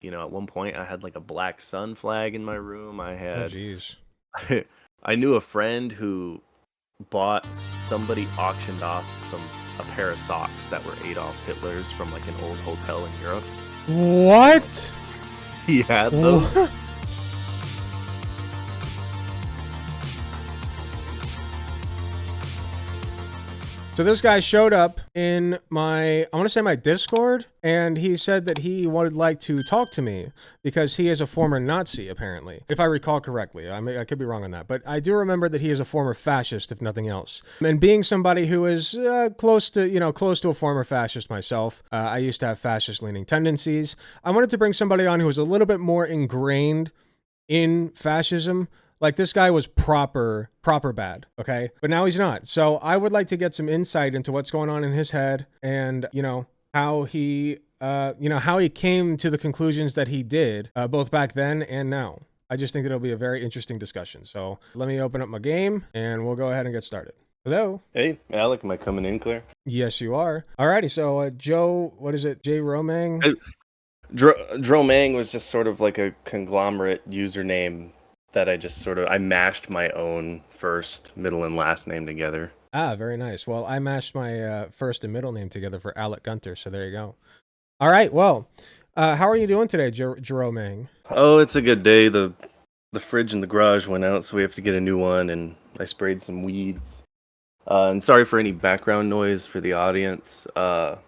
At one point I had like a black sun flag in my room. I Oh, had geez. I knew a friend who bought somebody auctioned off a pair of socks that were Adolf Hitler's from like an old hotel in Europe. What? He had those. What? So this guy showed up in I want to say my Discord, and he said that he would like to talk to me because he is a former Nazi, apparently, if I recall correctly. I could be wrong on that, but I do remember that he is a former fascist, if nothing else. And being somebody who is close to a former fascist myself, I used to have fascist-leaning tendencies. I wanted to bring somebody on who was a little bit more ingrained in fascism. Like, this guy was proper bad, okay? But now he's not. So I would like to get some insight into what's going on in his head, and, how he, how he came to the conclusions that he did, both back then and now. I just think it'll be a very interesting discussion. So let me open up my game, and we'll go ahead and get started. Hello? Hey, Alec, am I coming in clear? Yes, you are. Alrighty, so Joe, what is it? J. Romang? Dromang was just sort of like a conglomerate username that I mashed my own first, middle, and last name together. Ah, very nice. Well, I mashed my first and middle name together for Alec Gunter, so there you go. All right, well, how are you doing today, Jerome? Oh, it's a good day. The fridge in the garage went out, so we have to get a new one, and I sprayed some weeds. And sorry for any background noise for the audience. I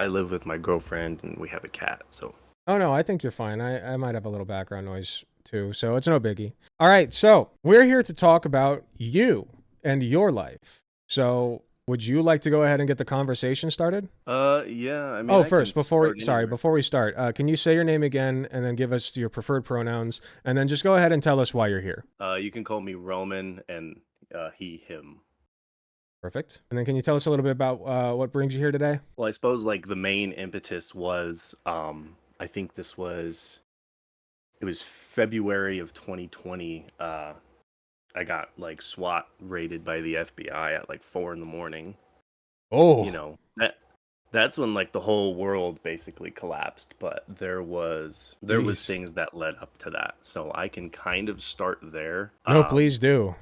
live with my girlfriend, and we have a cat, so. Oh, no, I think you're fine. I might have a little background noise, too, so it's no biggie. All right, so we're here to talk about you and your life. So would you like to go ahead and get the conversation started? Yeah, I mean, Oh, I can first, start anywhere. before we start, can you say your name again and then give us your preferred pronouns, and then just go ahead and tell us why you're here. You can call me Roman, and he, him. Perfect. And then can you tell us a little bit about what brings you here today? Well, I suppose like the main impetus was, I think it was February of 2020. I got like SWAT raided by the FBI at like 4 in the morning. Oh, You know, that's when like the whole world basically collapsed, but there was jeez. things that led up to that. So I can kind of start there. No, please do.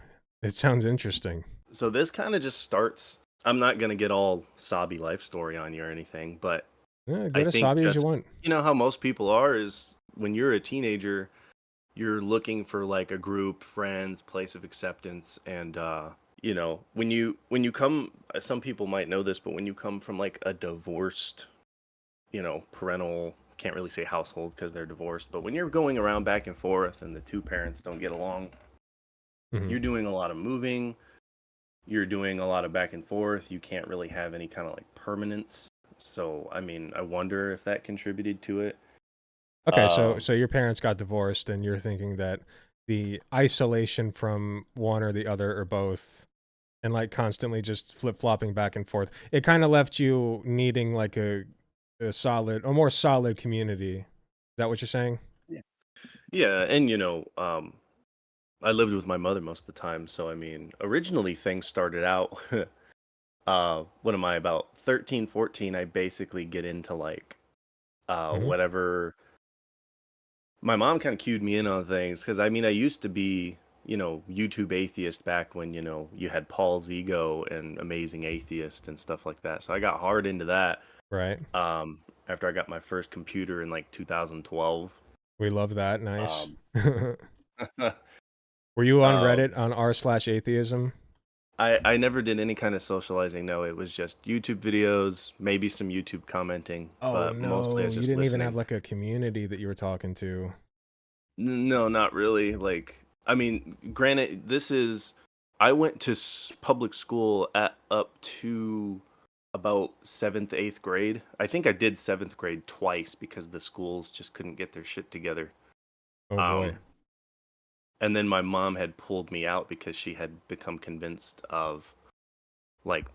It sounds interesting. So this kind of just starts. I'm not gonna get all sobby life story on you or anything, but Yeah, I get as think sobby as you just want. how most people are is when you're a teenager, you're looking for like a group, friends, place of acceptance, and when you come, some people might know this, but when you come from like a divorced, parental, can't really say household because they're divorced, but when you're going around back and forth and the two parents don't get along, Hmm. you're doing a lot of moving, you're doing a lot of back and forth, you can't really have any kind of like permanence. So, I mean, I wonder if that contributed to it. Okay, so Um, so your parents got divorced, and you're thinking that the isolation from one or the other or both, and like constantly just flip flopping back and forth, it kind of left you needing like a more solid community. Is that what you're saying? yeah, yeah, and I lived with my mother most of the time, so I mean, originally things started out what am I, about 13, 14, I basically get into like Hmm. whatever. My mom kind of cued me in on things because I mean, I used to be, YouTube atheist back when, you had Paul's Ego and Amazing Atheist and stuff like that. So I got hard into that Right. after I got my first computer in like 2012. We love that. Nice. Um, Were you on um, Reddit on r/atheism? I never did any kind of socializing. No, it was just YouTube videos, maybe some YouTube commenting, Oh but mostly no, it's you just didn't even have listening. like a community that you were talking to. No, not really. Like, I mean, granted, I went to public school at up to about seventh, eighth grade. I think I did seventh grade twice because the schools just couldn't get their shit together. Oh boy. Um, and then my mom had pulled me out because she had become convinced of like,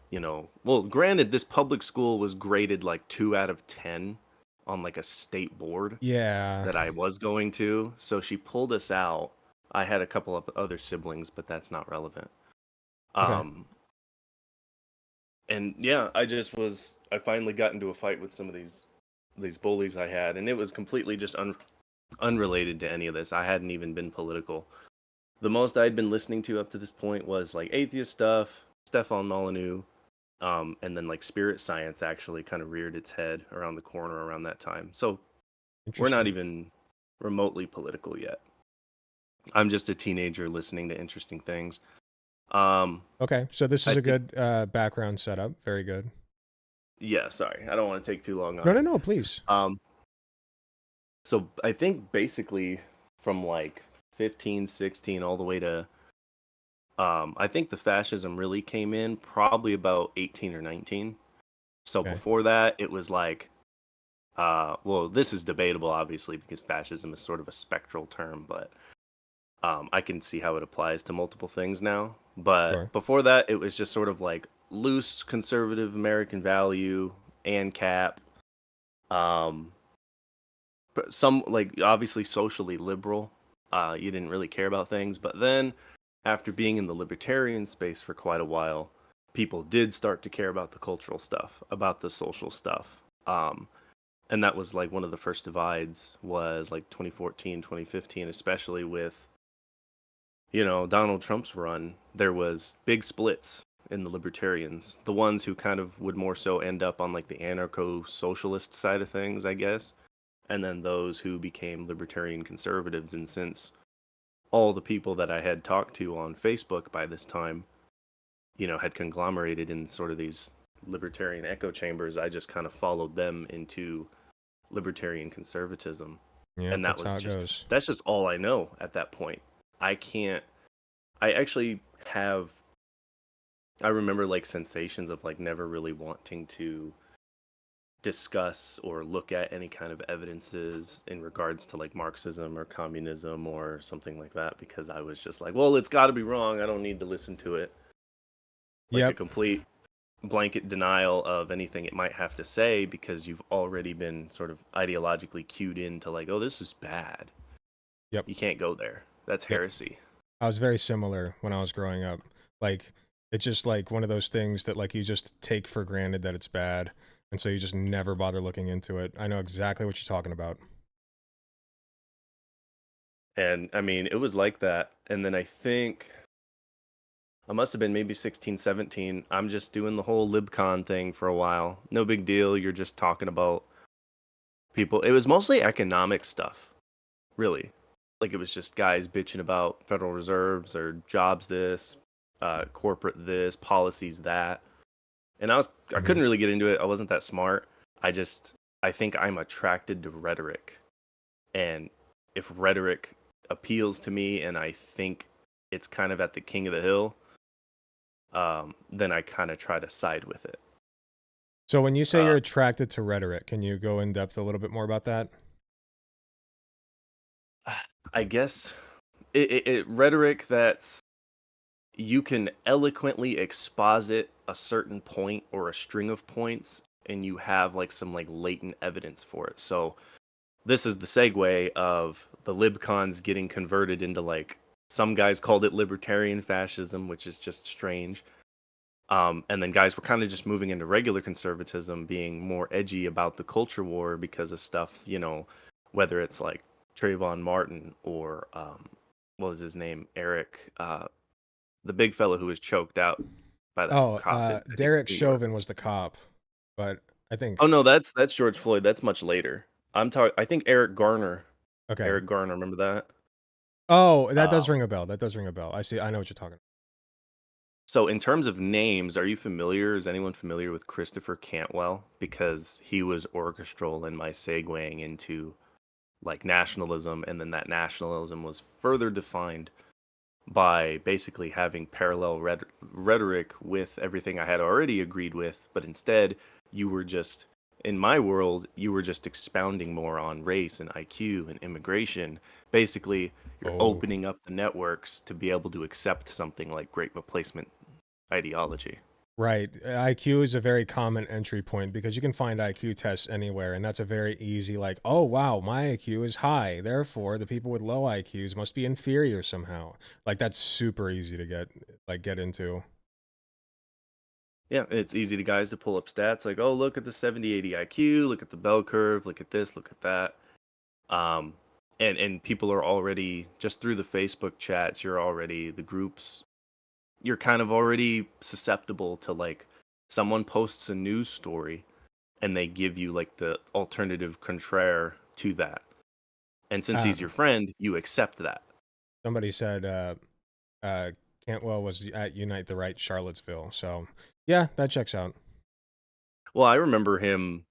well, granted, this public school was graded like 2 out of 10 on like a state board Yeah. that I was going to. So she pulled us out. I had a couple of other siblings, but that's not relevant. Okay. Um, and yeah, I finally got into a fight with some of these these bullies I had, and it was completely just unrelated to any of this. I hadn't even been political. The most I'd been listening to up to this point was like atheist stuff, Stefan Molyneux, and then like spirit science actually kind of reared its head around the corner around that time. So we're not Interesting. even remotely political yet. I'm just a teenager listening to interesting things. Um, Okay, so this I is a think, good background setup. Very good. yeah, sorry, I don't want to take too long on No, no, it. no, please. Um, so I think basically from like 15, 16, all the way to I think the fascism really came in probably about 18 or 19. So Okay. before that, it was like, well, this is debatable, obviously, because fascism is sort of a spectral term, but I can see how it applies to multiple things now. But Sure. before that, it was just sort of like loose conservative American value and cap. Um, but some like obviously socially liberal. You didn't really care about things, but then after being in the libertarian space for quite a while, people did start to care about the cultural stuff, about the social stuff. And that was like one of the first divides was like 2014, 2015, especially with, Donald Trump's run. There was big splits in the libertarians, the ones who kind of would more so end up on like the anarcho-socialist side of things, I guess, and then those who became libertarian conservatives. And since all the people that I had talked to on Facebook by this time, had conglomerated in sort of these libertarian echo chambers, I just kind of followed them into libertarian conservatism. Yep, And that's how it goes. that's just all I know at that point. I can't, I actually have, I remember like sensations of like never really wanting to discuss or look at any kind of evidences in regards to like Marxism or communism or something like that, because I was just like, well, it's got to be wrong. I don't need to listen to it. Like a Yep. complete blanket denial of anything it might have to say because you've already been sort of ideologically cued into like, oh, this is bad. Yep. You can't go there. That's Yep. heresy. I was very similar when I was growing up. Like, it's just like one of those things that like you just take for granted that it's bad, and so you just never bother looking into it. I know exactly what you're talking about. And I mean, it was like that. And then I think I must have been maybe 16, 17. I'm just doing the whole LibCon thing for a while. No big deal. You're just talking about people. It was mostly economic stuff, really. Like it was just guys bitching about Federal Reserves or jobs this, corporate this, policies that. And I Hmm. couldn't really get into it. I wasn't that smart. I think I'm attracted to rhetoric. And if rhetoric appeals to me and I think it's kind of at the king of the hill, then I kind of try to side with it. So when you say Uh, you're attracted to rhetoric, can you go in depth a little bit more about that? I guess rhetoric that's you can eloquently exposit a certain point or a string of points, and you have like some like latent evidence for it. So this is the segue of the libcons getting converted into like some guys called it libertarian fascism, which is just strange. And then guys were kind of just moving into regular conservatism, being more edgy about the culture war because of stuff, whether it's like Trayvon Martin or what was his name, Eric, the big fellow who was choked out by that Oh, cop in I think Derek New York. Chauvin was the cop, but I Oh think no, that's George Floyd. That's much later. I'm talking. I think Eric Garner. okay. Eric Garner, remember that? Oh, that does Um, ring a bell. That does ring a bell. I see. I know what you're talking. so in terms of names, are you familiar? Is anyone familiar with Christopher Cantwell? Because he was orchestral in my segueing into like nationalism, and then that nationalism was further defined by basically having parallel rhetoric with everything I had already agreed with, but instead you were just in my world you were just expounding more on race and IQ and immigration. Basically, you're Oh, opening up the networks to be able to accept something like great replacement ideology. right. IQ is a very common entry point because you can find IQ tests anywhere, and that's a very easy, like, oh, wow, my IQ is high. Therefore, the people with low IQs must be inferior somehow. Like, that's super easy to get into. Yeah, it's easy to guys to pull up stats like, oh, look at the 70-80 IQ, look at the bell curve, look at this, look at that. Um, and people are already just through the Facebook chats, you're already the groups, you're kind of already susceptible to like someone posts a news story and they give you like the alternative contraire to that. And since he's your Um, friend, you accept that. somebody said uh, Cantwell was at Unite the Right Charlottesville. So yeah, that checks out. Well, I remember him.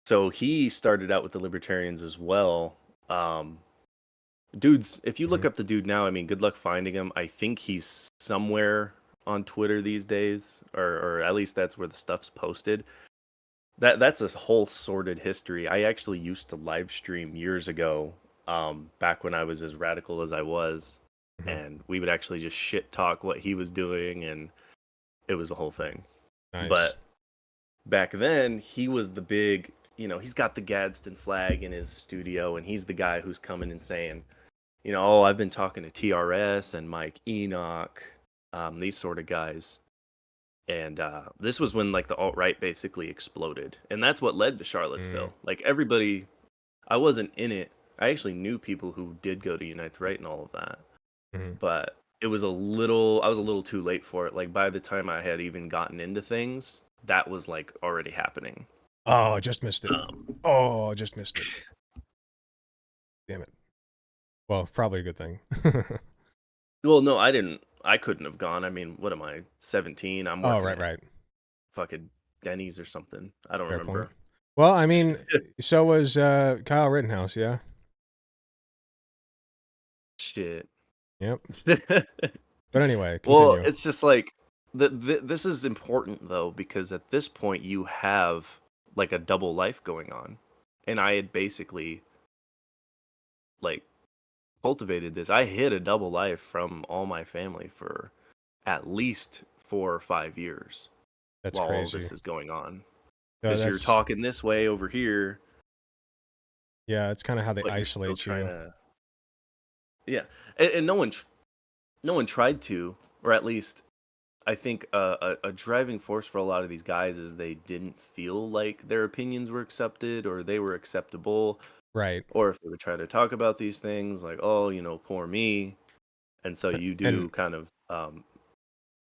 So he started out with the libertarians as well. Um, Dude's, if you Hmm. look up the dude now, I mean, good luck finding him. I think he's somewhere on Twitter these days, or at least that's where the stuff's posted. That's a whole sordid history. I actually used to live stream years ago, back when I was as radical as I was, Hmm. and we would actually just shit talk what he was doing, and it was a whole thing. Nice. But back then, he was the big, he's got the Gadsden flag in his studio, and he's the guy who's coming and saying, oh, I've been talking to TRS and Mike Enoch, these sort of guys. And this was when like the alt right basically exploded, and that's what led to Mm, Charlottesville. Like everybody, I wasn't in it. I actually knew people who did go to Unite the Right and all of that, hmm. but I was a little too late for it. Like by the time I had even gotten into things, that was like already happening. Oh, I just missed it. Um, Oh, I just missed it. Damn it. Well, probably a good thing. well, no, I didn't. I couldn't have gone. I mean, what am I? 17. I'm Oh, working right, at right. fucking Denny's or something. I don't Fair point. remember. Well, I mean, so was Kyle Rittenhouse, yeah? Shit. Yep. But anyway, Well, continue. it's just like this is important though because at this point you have like a double life going on, and I had basically like cultivated this. I hid a double life from all my family for at least 4 or 5 years That's while all crazy. this is going on. So Because you're that's, talking this way over here, yeah, it's kind of how they but you're still isolate trying you. to, yeah. And no one tried to, or at least I think a driving force for a lot of these guys is they didn't feel like their opinions were accepted or they were acceptable, Right. or if they would try to talk about these things like, oh, poor me, and so you And do kind of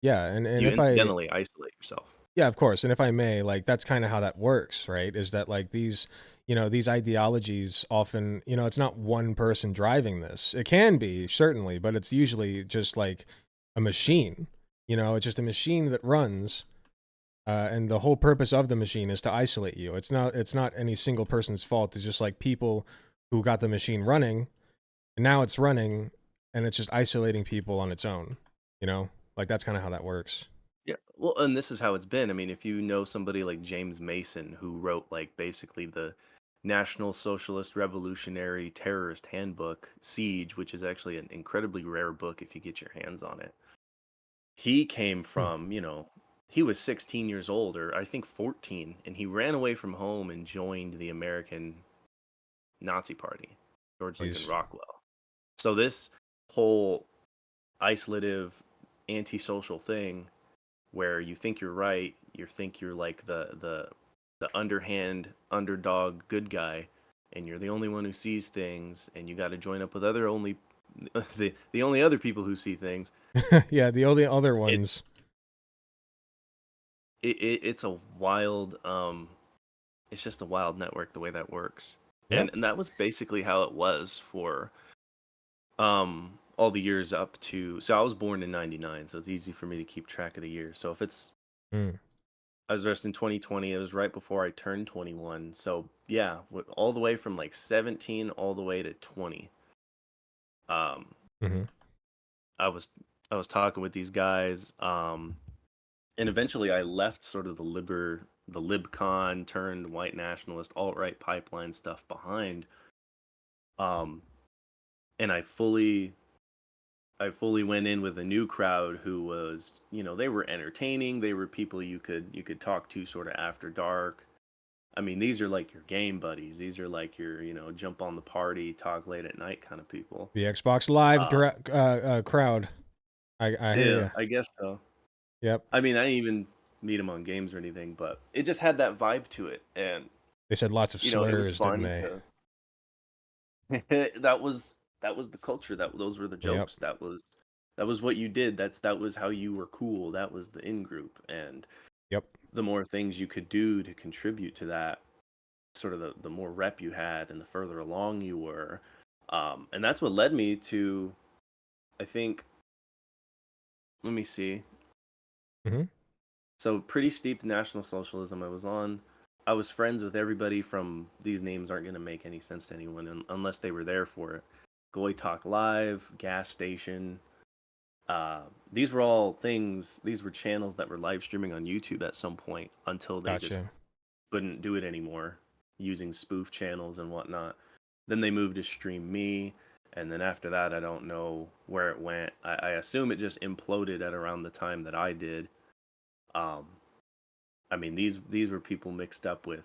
yeah, and you if I incidentally isolate yourself. yeah, of course. And if I may, like that's kind of how that works, right? Is that like these, these ideologies often, it's not one person driving this. It can be, certainly, but it's usually just like a machine. It's just a machine that runs, and the whole purpose of the machine is to isolate you. It's not any single person's fault. It's just like people who got the machine running, and now it's running, and it's just isolating people on its own. You know, like that's kind of how that works. Yeah, well, and this is how it's been. I mean, if you know somebody like James Mason, who wrote like basically the National Socialist Revolutionary Terrorist Handbook, Siege, which is actually an incredibly rare book if you get your hands on it. He came Hmm. from, he was 16 years old, or I think 14, and he ran away from home and joined the American Nazi Party, George Lincoln Jeez. Rockwell. So this whole isolative, antisocial thing where you think you're right, you think you're like the underhand underdog good guy, and you're the only one who sees things, and you got to join up with other only the only other people who see things. Yeah, the only other It's ones. it's a wild it's just a wild network the way that works. Yep. And that was basically how it was for all the years up to, so I was born in 99, so it's easy for me to keep track of the years. So if it's Mm, I was arrested in 2020, it was right before I turned 21. So yeah, all the way from like 17 all the way to 20. Um hmm. I was I was talking with these guys, and eventually I left sort of the libcon turned white nationalist alt right pipeline stuff behind. Um, and I fully went in with a new crowd who was, they were entertaining. They were people you could talk to sort of after dark. I mean, these are like your game buddies. These are like your, jump on the party, talk late at night kind of people. The Xbox Live Um, crowd. I hear yeah, you. I guess so. Yep. I mean, I even meet him on games or anything, but it just had that vibe to it, and They said lots of it was slurs, didn't fun they? to. That was the culture. Those were the Yep. jokes. That was what you did. That was how you were cool. That was the in group, and Yep. the more things you could do to contribute to that, sort of the more rep you had, and the further along you were, and that's what led me to, I think. Let me see. Hmm. So pretty steeped National Socialism. I was friends with everybody from, these names aren't going to make any sense to anyone unless they were there for it. Goy Talk Live, Gas Station. These were all things. These were channels that were live streaming on YouTube at some point until they just Gotcha. couldn't do it anymore, using spoof channels and whatnot. Then they moved to Stream Me, and then after that, I don't know where it went. I assume it just imploded at around the time that I did. Um, I mean, these were people mixed up with.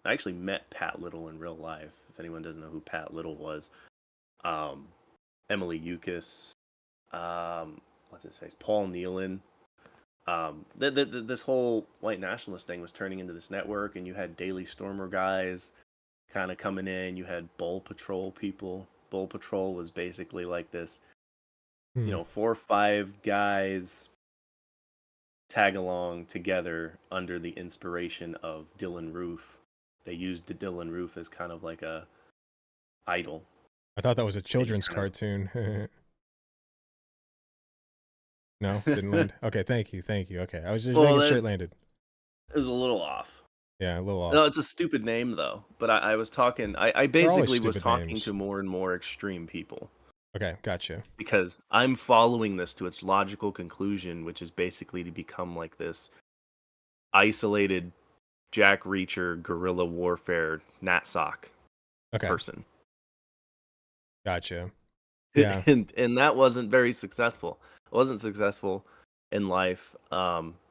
I actually met Pat Little in real life. If anyone doesn't know who Pat Little was, um, Emily Eucas, what's his face, Paul Nealon. This whole white nationalist thing was turning into this network, and you had Daily Stormer guys kind of coming in. You had Bull Patrol people. Bull Patrol was basically like this, Hmm. 4 or 5 guys tag along together under the inspiration of Dylan Roof. They used Dylan Roof as kind of like a idol. I thought that was a That you children's kind cartoon. No, didn't of. land. Okay, thank you, thank you. Okay, I was just Well, making sure that it landed. it was a little off. Yeah, a little off. No, it's a stupid name though. But I was talking. I They're always basically was stupid talking names. to more and more extreme people, Okay, gotcha. because I'm following this to its logical conclusion, which is basically to become like this isolated Jack Reacher guerrilla warfare Natsock Okay, person. gotcha. Yeah. And that wasn't very successful. It wasn't successful in life.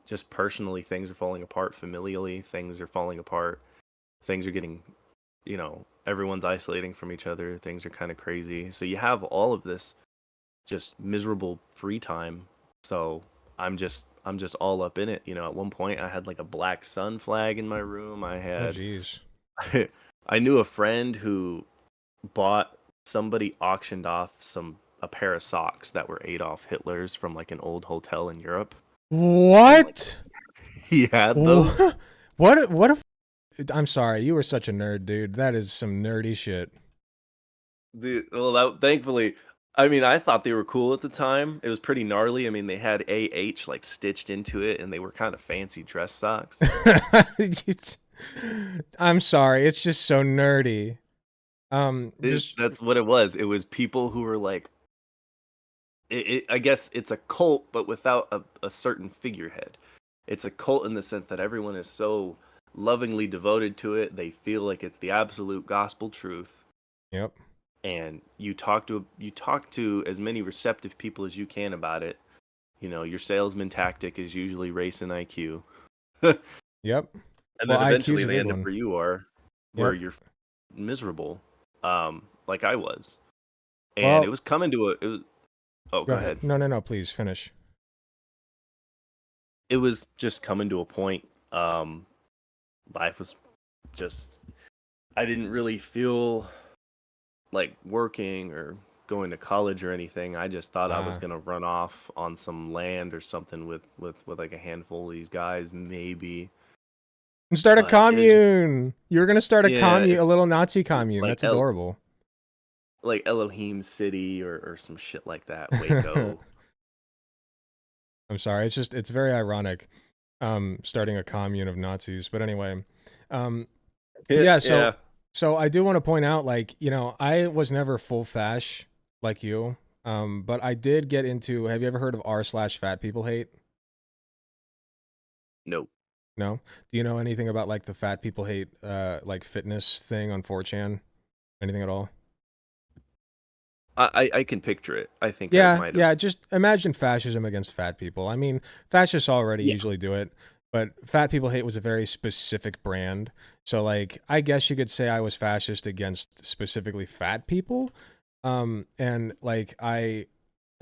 Just personally, things are falling apart. Familially, things are falling apart. Things are getting, everyone's isolating from each other. Things are kind of crazy. So you have all of this just miserable free time. So I'm just all up in it. At one point I had like a black sun flag in my room. Oh, jeez. I knew a friend who bought somebody auctioned off a pair of socks that were Adolf Hitler's from like an old hotel in Europe, and like What? he had those. What? What if? I'm sorry, you were such a nerd, dude. That is some nerdy shit. Well, thankfully, I mean, I thought they were cool at the time. It was pretty gnarly. I mean, they had AH like stitched into it, and they were kind of fancy dress socks. It's- I'm sorry, it's just so nerdy. Just That's what it was. It was people who were like, I guess it's a cult, but without a certain figurehead. It's a cult in the sense that everyone is so lovingly devoted to it. They feel like it's the absolute gospel truth. yep. And you talk to as many receptive people as you can about it. Your salesman tactic is usually race and IQ. And Yep. Well, then IQ's eventually a they big end up one. where you are, where Yep. you're miserable, like I was. And it Well, was coming to it was oh, go go ahead. ahead. No, no, no. Please finish. It was just coming to a point. Life was just, I didn't really feel like working or going to college or anything. I just thought I was Ah, gonna run off on some land or something with like a handful of these guys, maybe. and start a But it was just, commune. You're gonna start a yeah, commune, a it's little Nazi commune. like That's adorable. like Elohim City or some shit like that. Waco. I'm sorry. It's very ironic. Starting a commune of Nazis. But anyway, um, Yeah, yeah. yeah. So I do want to point out, like, I was never full fash like you. But I did get into. Have you ever heard of r/fat people hate? Nope. No. Do you know anything about like the fat people hate like fitness thing on 4chan? Anything at all? I can picture it. I think I Yeah, might have. yeah, just imagine fascism against fat people. I mean, fascists already Yeah. usually do it, but fat people hate was a very specific brand. So like, I guess you could say I was fascist against specifically fat people. And like I'm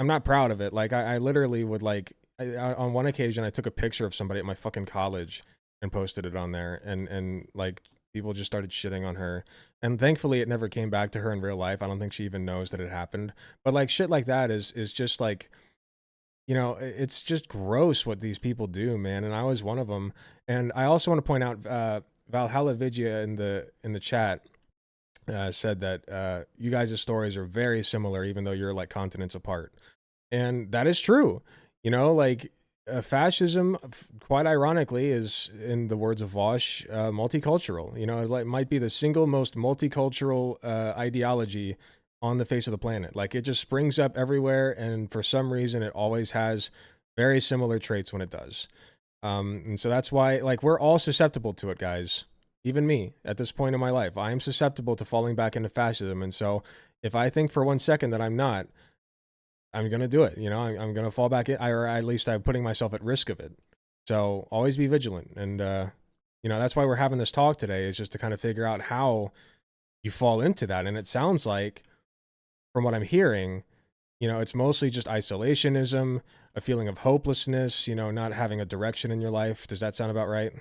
not proud of it. Like I literally would like on one occasion I took a picture of somebody at my fucking college and posted it on there, and like people just started shitting on her. And thankfully it never came back to her in real life. I don't think she even knows that it happened. But like shit like that is just like, it's just gross what these people do, man. And I was one of them. And I also want to point out, Valhalla Vidya in the chat said that you guys' stories are very similar, even though you're like continents apart. And that is true. Like fascism, quite ironically, is, in the words of Vosh, multicultural. It like might be the single most multicultural ideology on the face of the planet. Like it just springs up everywhere, and for some reason, it always has very similar traits when it does. And so that's why, like, we're all susceptible to it, guys. Even me, at this point in my life, I am susceptible to falling back into fascism. And so, if I think for 1 second that I'm not, I'm gonna do it. I'm gonna fall back in, or at least I'm putting myself at risk of it. So always be vigilant, and that's why we're having this talk today, is just to kind of figure out how you fall into that. And it sounds like, from what I'm hearing, it's mostly just isolationism, a feeling of hopelessness, not having a direction in your life. Does that sound about right?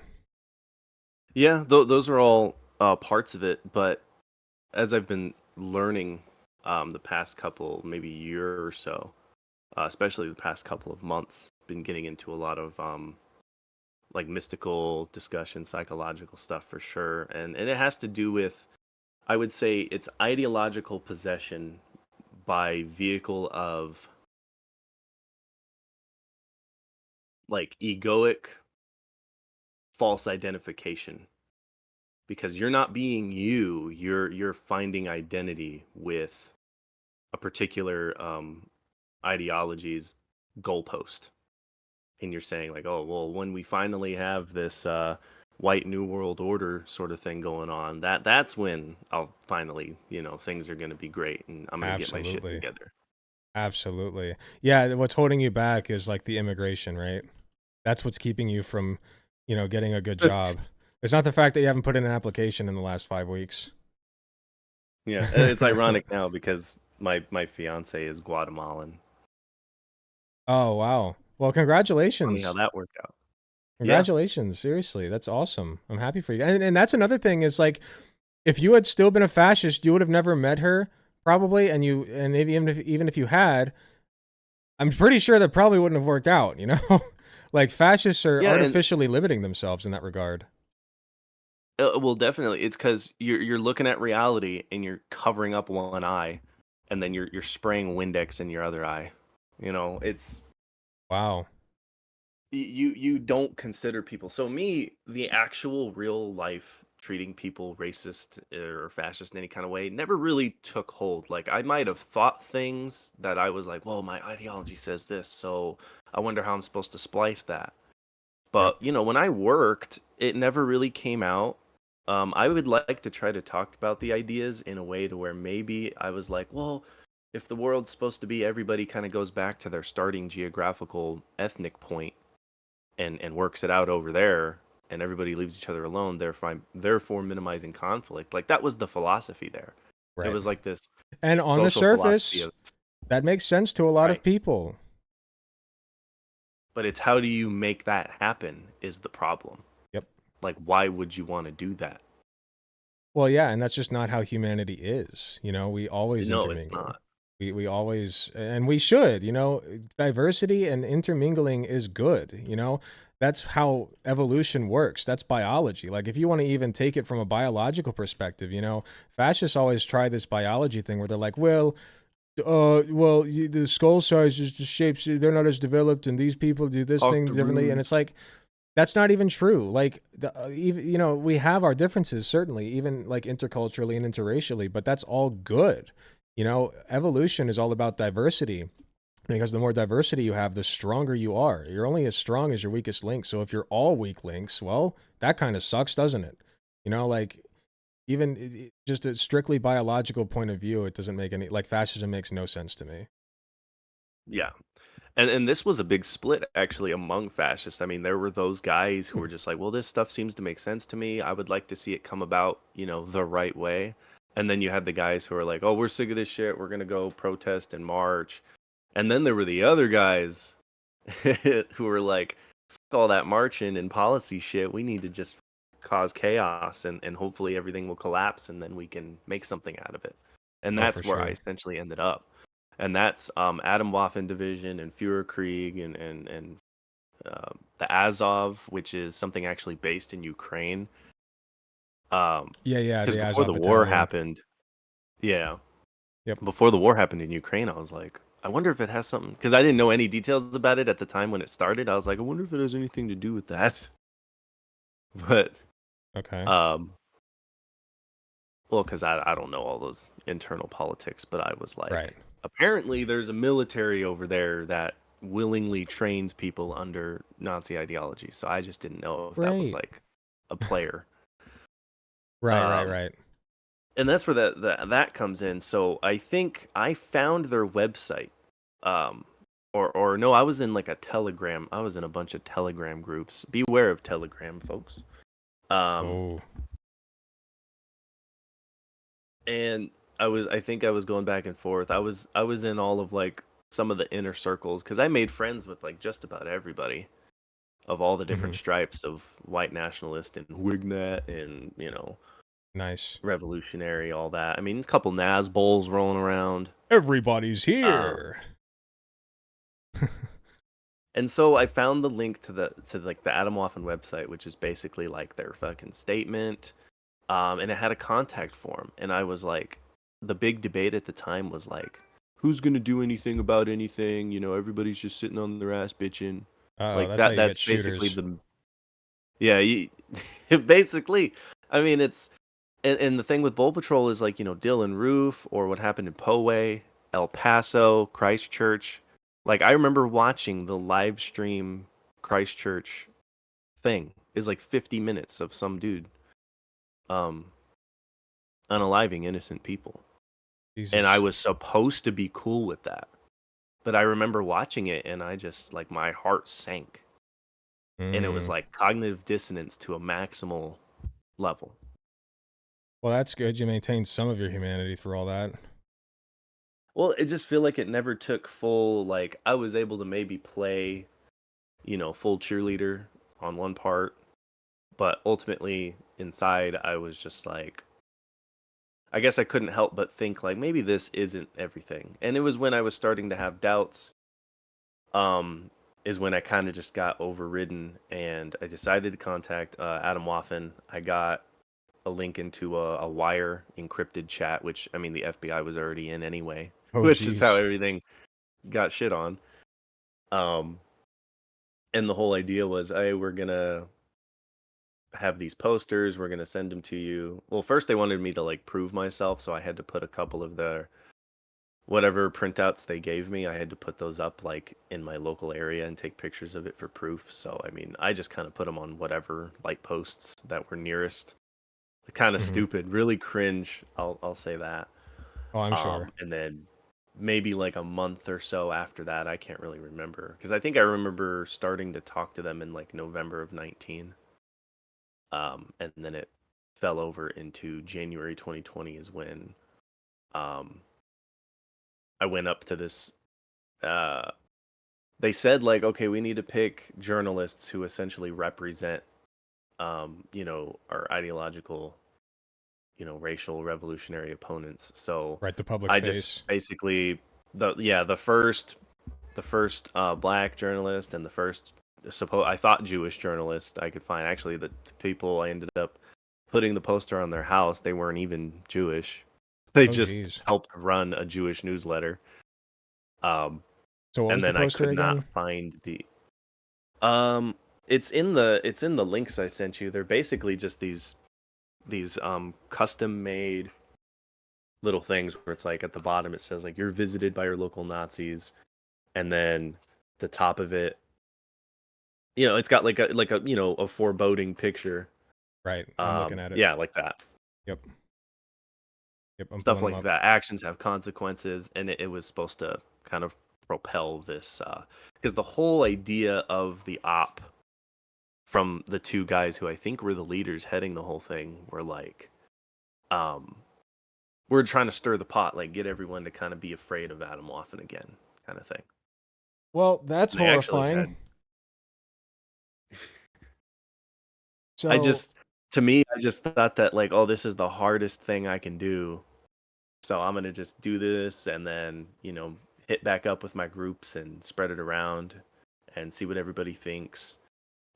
Yeah, those are all parts of it. But as I've been learning the past couple, maybe year or so, especially the past couple of months, been getting into a lot of like mystical discussion, psychological stuff for sure, and it has to do with, I would say, it's ideological possession by vehicle of like egoic false identification, because you're not being you, you're finding identity with a particular ideology's goalpost, and you're saying like, oh well, when we finally have this white new world order sort of thing going on, that's when I'll finally, things are going to be great and I'm going to get my shit Absolutely. together. Absolutely. Yeah, what's holding you back is like the immigration, right? That's what's keeping you from, getting a good job. It's not the fact that you haven't put in an application in the last 5 weeks. Yeah, and it's ironic now because my fiance is Guatemalan. Oh, wow. Well, Funny how congratulations. that worked out. Yeah. Congratulations. Seriously, that's awesome. I'm happy for you. And that's another thing, is like, if you had still been a fascist, you would have never met her, probably, and maybe even if you had, I'm pretty sure that probably wouldn't have worked out, Like fascists are Yeah, and artificially limiting themselves in that regard. well, definitely, it's because you're looking at reality and you're covering up one eye, and then you're spraying Windex in your other eye. It's Wow. you don't consider people. So me, the actual real life treating people racist or fascist in any kind of way never really took hold. Like I might have thought things that I was like, well, my ideology says this, so I wonder how I'm supposed to splice that. Yep. But when I worked, it never really came out. I would like to try to talk about the ideas in a way to where maybe I was like, well, if the world's supposed to be everybody kind of goes back to their starting geographical ethnic point and works it out over there, and everybody leaves each other alone, therefore minimizing conflict. Like that was the philosophy there. It Right. was like this And on the social philosophy surface, of that makes sense to a lot right. of people. But it's how do you make that happen is the problem. Yep. Like why would you want to do that? Well, yeah, and that's just not how humanity is. We always No, it's intermingle. not. We always, and we should, diversity and intermingling is good, That's how evolution works. That's biology. Like if you want to even take it from a biological perspective, fascists always try this biology thing where they're like, well, the skull sizes, the shapes, they're not as developed, and these people do this thing differently, and Octoroons. it's like, that's not even true. Like, even, we have our differences, certainly, even like interculturally and interracially, but that's all good. Evolution is all about diversity, because the more diversity you have, the stronger you are. You're only as strong as your weakest link. So if you're all weak links, well, that kind of sucks, doesn't it? Like, even just a strictly biological point of view, it doesn't make any, like, fascism makes no sense to me. Yeah. And this was a big split actually among fascists. I mean, there were those guys who Hmm. were just like, well, this stuff seems to make sense to me. I would like to see it come about, the right way. And then you had the guys who are like, oh, we're sick of this shit. We're going to go protest and march. And then there were the other guys who were like, "Fuck all that marching and policy shit. We need to just cause chaos, and hopefully everything will collapse, and then we can make something out of it." And Oh, for that's where I sure. essentially ended up. And that's Atomwaffen Division and Führerkrieg and the Azov, which is something actually based in Ukraine. Yeah, yeah, Because the before Azov the war Battalion. happened, yeah, Yep. before the war happened in Ukraine, I was like, I wonder if it has something. Because I didn't know any details about it at the time when it started. I was like, I wonder if it has anything to do with that. But Okay. um, well, because I don't know all those internal politics, but I was Right. like, apparently there's a military over there that willingly trains people under Nazi ideology. So I just didn't know if that was Great. like a player. Right, right, Um, right. and that's where that comes in. So I think I found their website. Um, or no, I was in like a Telegram. I was in a bunch of Telegram groups. Beware of Telegram, folks. Um, Oh. and I think I was going back and forth. I was in all of like some of the inner circles because I made friends with like just about everybody of all the Hmm. different stripes of white nationalist and Wignat and Nice. revolutionary, all that. I mean, a couple Nazbols rolling around. Everybody's Um, here. and so I found the link to like the Atomwaffen website, which is basically like their fucking statement. And it had a contact form, and I was like, the big debate at the time was like, who's gonna do anything about anything? Everybody's just sitting on their ass bitching. Oh, Like that's how that. you get That's basically shooters. the yeah. Basically, I mean, and the thing with Bull Patrol is like Dylan Roof or what happened in Poway, El Paso, Christchurch. Like I remember watching the live stream Christchurch thing is like 50 minutes of some dude um unaliving innocent people. And I Jesus. was supposed to be cool with that. But I remember watching it and I just like my heart sank. And it was Mm. like cognitive dissonance to a maximal level. Well, that's good. You maintained some of your humanity through all that. Well, it just feel like it never took full like I was able to maybe play, full cheerleader on one part, but ultimately inside I was just like I guess I couldn't help but think like maybe this isn't everything. And it was when I was starting to have doubts um, is when I kind of just got overridden and I decided to contact Adam Waffen. I got a link into a wire encrypted chat, which I mean the FBI was already in anyway, Oh, which is how jeez. everything got shit on. Um, and the whole idea was, hey, we're gonna have these posters, we're gonna send them to you. Well, first they wanted me to like prove myself, so I had to put a couple of their whatever printouts they gave me, I had to put those up like in my local area and take pictures of it for proof. So I mean, I just kind of put them on whatever light posts that were nearest. Kind of Hmm. stupid, really cringe. I'll say that. Oh, I'm sure. And then maybe like a month or so after that, I can't really remember because I think I remember starting to talk to them in like November of 19. And then it fell over into January 2020 is when um I went up to this uh they said like okay we need to pick journalists who essentially represent our ideological racial revolutionary opponents. So Right, the public I just face. basically the first black journalist and the first I thought Jewish journalist I could find. Actually the people I ended up putting the poster on their house, they weren't even Jewish. They Oh, just jeez. helped run a Jewish newsletter. um So what and was the then I poster could not again? find the it's in the links I sent you. They're basically just these custom made little things where it's like at the bottom it says like you're visited by your local Nazis, and then the top of it, it's got like a a foreboding picture. Right, I'm looking at it. Yeah, like that. Yep. Yep, I'm Stuff pulling them like up. that. Actions have consequences, and it was supposed to kind of propel this because the whole idea of the op from the two guys who I think were the leaders heading the whole thing were like, um, we're trying to stir the pot, like get everyone to kind of be afraid of Adam Waffen again, kind of thing. Well, that's They actually horrifying. had. I So, just to me, I just thought that like, oh, this is the hardest thing I can do. So I'm gonna just do this and then, hit back up with my groups and spread it around and see what everybody thinks.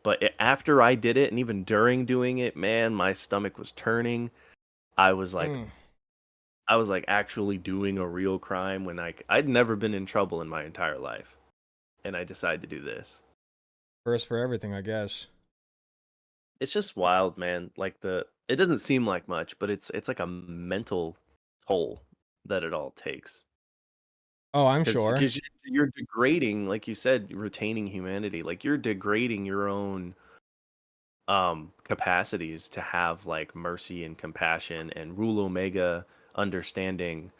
But after I did it, and even during doing it, man, my stomach was turning. I was like, mm, I was like actually doing a real crime when I'd never been in trouble in my entire life, and I decided to do this. first for everything, I guess. It's just wild, man. Like it doesn't seem like much, but it's like a mental toll that it all takes. Oh, I'm Because sure. because you're degrading, like you said, retaining humanity. Like you're degrading your own capacities to have like mercy and compassion and rule omega understanding,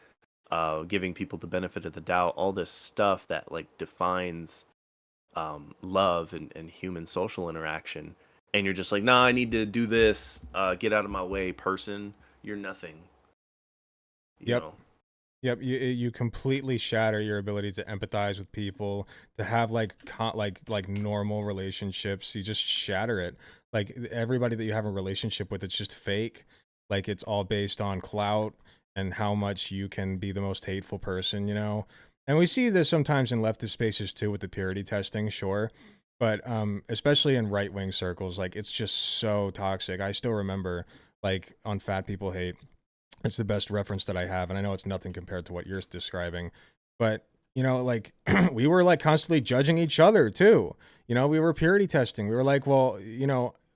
giving people the benefit of the doubt, all this stuff that like defines love and human social interaction. And you're just like, nah, I need to do this, get out of my way, person. You're nothing, you Yep. know. Yep, you completely shatter your ability to empathize with people, to have like like normal relationships. You just shatter it. Like everybody that you have a relationship with, it's just fake. Like it's all based on clout and how much you can be the most hateful person, you know? And we see this sometimes in leftist spaces too with the purity testing, sure. But especially in right-wing circles, like it's just so toxic. I still remember like on Fat People Hate, it's the best reference that I have, and I know it's nothing compared to what you're describing, but like we were like constantly judging each other too. We were purity testing. We were like, well,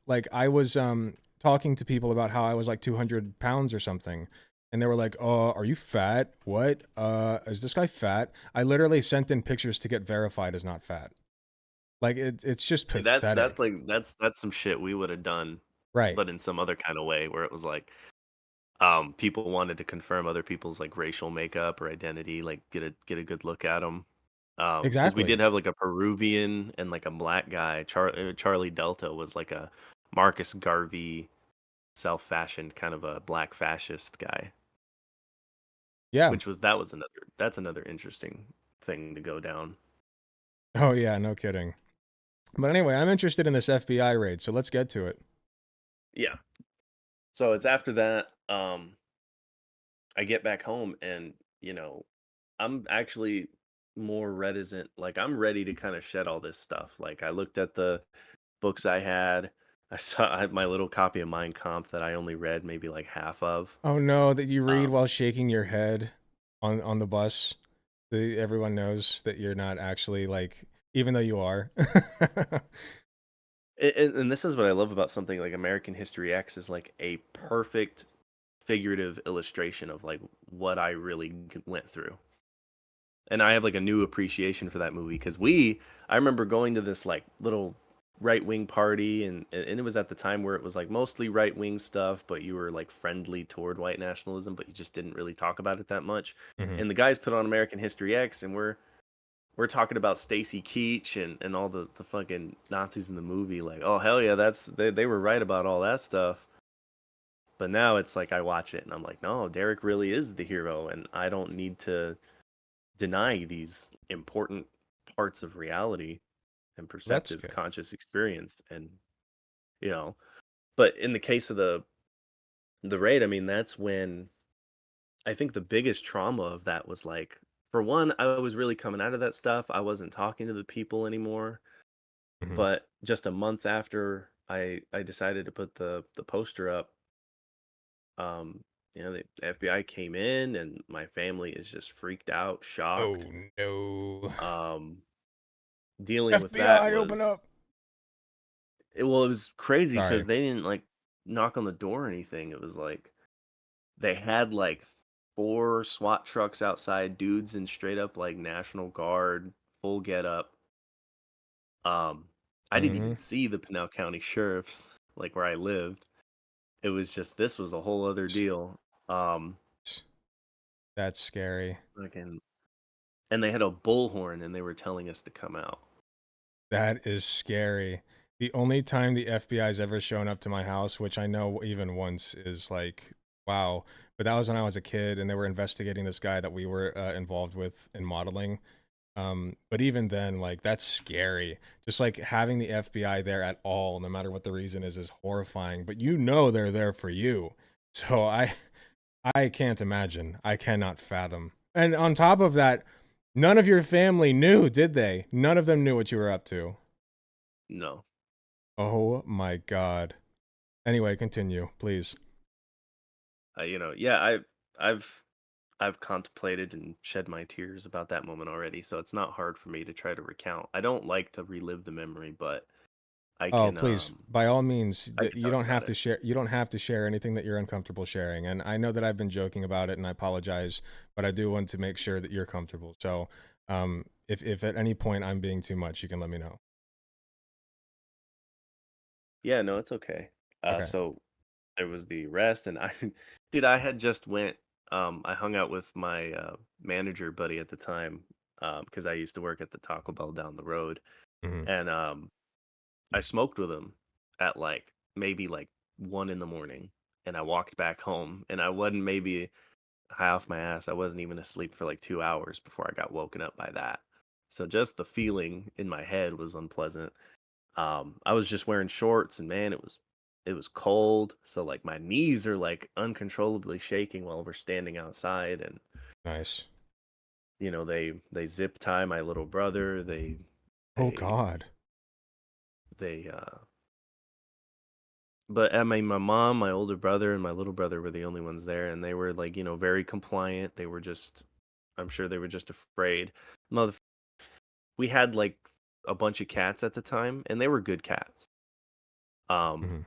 like I was talking to people about how I was like 200 pounds or something, and they were like, "Oh, are you fat? What? Is this guy fat?" I literally sent in pictures to get verified as not fat. Like it's just See, that's pathetic, like that's some shit we would have done, right? but in some other kind of way where it was like, people wanted to confirm other people's like racial makeup or identity, like get a good look at them. Because we Exactly. did have like a Peruvian and like a black guy. Charlie Delta was like a Marcus Garvey self-fashioned kind of a black fascist guy, Yeah. which was that's another interesting thing to go down. Oh yeah, no kidding. But anyway, I'm interested in this FBI raid, so let's get to it. Yeah. So it's after that, I get back home and, I'm actually more reticent. Like I'm ready to kind of shed all this stuff. Like I looked at the books I had. I had my little copy of Mein Kampf that I only read maybe like half of. Oh no, that you read Um, while shaking your head on the bus. Everyone knows that you're not actually like, even though you are. and this is what I love about something like American History X is like a perfect figurative illustration of like what I really went through. And I have like a new appreciation for that movie because I remember going to this like little right wing party and it was at the time where it was like mostly right wing stuff, but you were like friendly toward white nationalism, but you just didn't really talk about it that much. Hmm. And the guys put on American History X, and we're talking about Stacy Keach and all the fucking Nazis in the movie. Like, oh hell yeah, they were right about all that stuff. But now it's like I watch it and I'm like, no, Derek really is the hero, and I don't need to deny these important parts of reality and That's perceptive good. conscious experience. And you know but in the case of the raid, I mean, that's when I think the biggest trauma of that was like, for one, I was really coming out of that stuff. I wasn't talking to the people anymore. Hmm. But just a month after I decided to put the poster up, um the FBI came in and my family is just freaked out, Oh shocked. no. um Dealing with that FBI, open was up. it was crazy Sorry. because they didn't like knock on the door or anything. It was like they had like four SWAT trucks outside, dudes in straight up like National Guard, full get up. Um, I didn't Hmm. even see the Pinell County sheriffs like where I lived. It was just this was a whole other deal. Um, That's scary. fucking, and they had a bullhorn and they were telling us to come out. That is scary. The only time the FBI's ever shown up to my house, which I know even once, is like, wow. But that was when I was a kid and they were investigating this guy that we were involved with in modeling. But even then, like that's scary. Just like having the FBI there at all, no matter what the reason is horrifying. But you know they're there for you. So I can't imagine. I cannot fathom. And on top of that, none of your family knew, did they? None of them knew what you were up to. No. Oh my god. Anyway, continue, please. Yeah, I've I've contemplated and shed my tears about that moment already, so it's not hard for me to try to recount. I don't like to relive the memory, but I Oh, can please, by all means, I can you talk don't about have it. to share. You don't have to share anything that you're uncomfortable sharing. And I know that I've been joking about it, and I apologize, but I do want to make sure that you're comfortable. So, if at any point I'm being too much, you can let me know. Yeah, no, it's okay. Okay. So there was the rest, and I, dude, I had just went. I hung out with my manager buddy at the time, because I used to work at the Taco Bell down the road, Hmm. and I smoked with him at like maybe like 1 in the morning, and I walked back home, and I wasn't maybe high off my ass. I wasn't even asleep for like 2 hours before I got woken up by that. So just the feeling in my head was unpleasant. I was just wearing shorts, and man, it was cold. So like my knees are like uncontrollably shaking while we're standing outside, and Nice. they zip tie my little brother. Oh They God. they But I mean, my mom, my older brother, and my little brother were the only ones there, and they were like, very compliant. They were just, I'm sure they were just afraid. Mother, we had like a bunch of cats at the time, and they were good cats. Um, Hmm.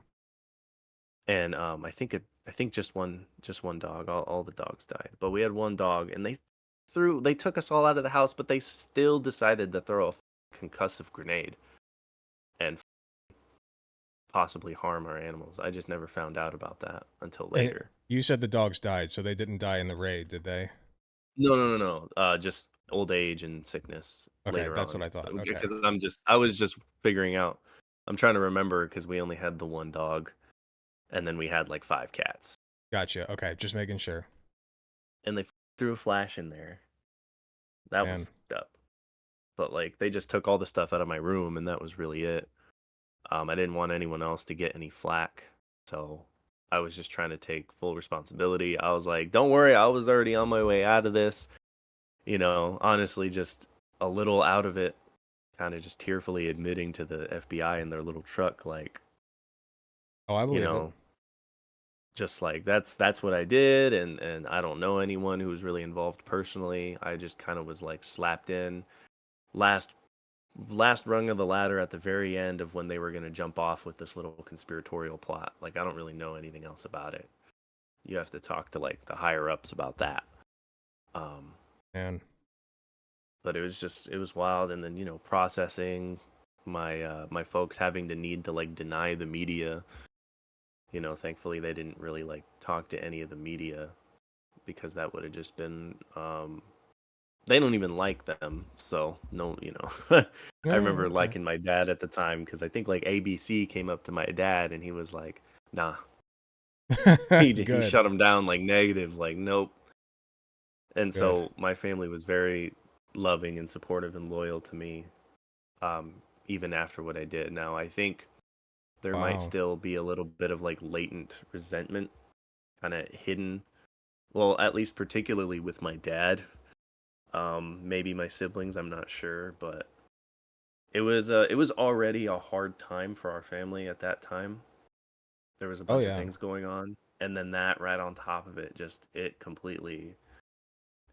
and I think just one dog. All the dogs died, but we had one dog, and they took us all out of the house, but they still decided to throw a concussive grenade and possibly harm our animals. I just never found out about that until And later. you said the dogs died, so they didn't die in the raid, did they? No, no, no, no. Just old age and sickness Okay, later that's what on. I thought. Okay. Because I was just figuring out. I'm trying to remember because we only had the one dog, and then we had like five cats, Gotcha. Okay, just making sure. and they threw a flash in there. That was Man, fucked up. But like they just took all the stuff out of my room, and that was really it. I didn't want anyone else to get any flack, so I was just trying to take full responsibility. I was like, "Don't worry, I was already on my way out of this." Honestly, just a little out of it, kind of just tearfully admitting to the FBI in their little truck, like, oh, I you believe it. know, just like that's what I did, and I don't know anyone who was really involved personally. I just kind of was like slapped in last last rung of the ladder at the very end of when they were going to jump off with this little conspiratorial plot. Like I don't really know anything else about it. You have to talk to like the higher ups about that. Um, Man. but it was wild, and then processing my folks having the need to like deny the media. Thankfully they didn't really like talk to any of the media because that would have just been they don't even like them, so no. I Yeah, remember okay. liking my dad at the time because I think like ABC came up to my dad and he was like, nah. He Good. shut him down like negative, like nope. And Good. so my family was very loving and supportive and loyal to me, um, even after what I did. Now, I think there might Wow. still be a little bit of like latent resentment kind of hidden. Well, at least particularly with my dad. Maybe my siblings, I'm not sure, but it was already a hard time for our family at that time. There was a Oh bunch of yeah. things going on, and then that right on top of it, just it completely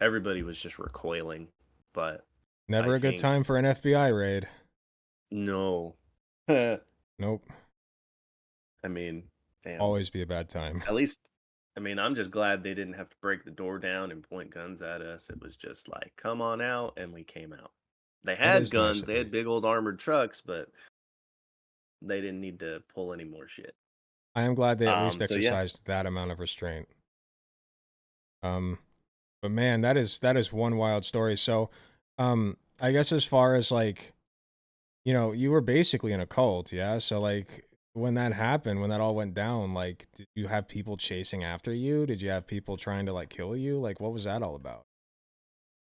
everybody was just recoiling. But I Never a good think time for an FBI raid. no. I Nope. mean, damn. Always be a bad time. At least, I mean, I'm just glad they didn't have to break the door down and point guns at us. It was just like, come on out, and we came out. They That had is nice guns, of they had them. big old armored trucks, but they didn't need to pull any more shit. I am glad they at least So yeah, exercised that amount of restraint. Um, but man, that is one wild story. So, I guess as far as like, you were basically in a cult, yeah? So like when that happened, when that all went down, like did you have people chasing after you? Did you have people trying to like kill you? Like what was that all about?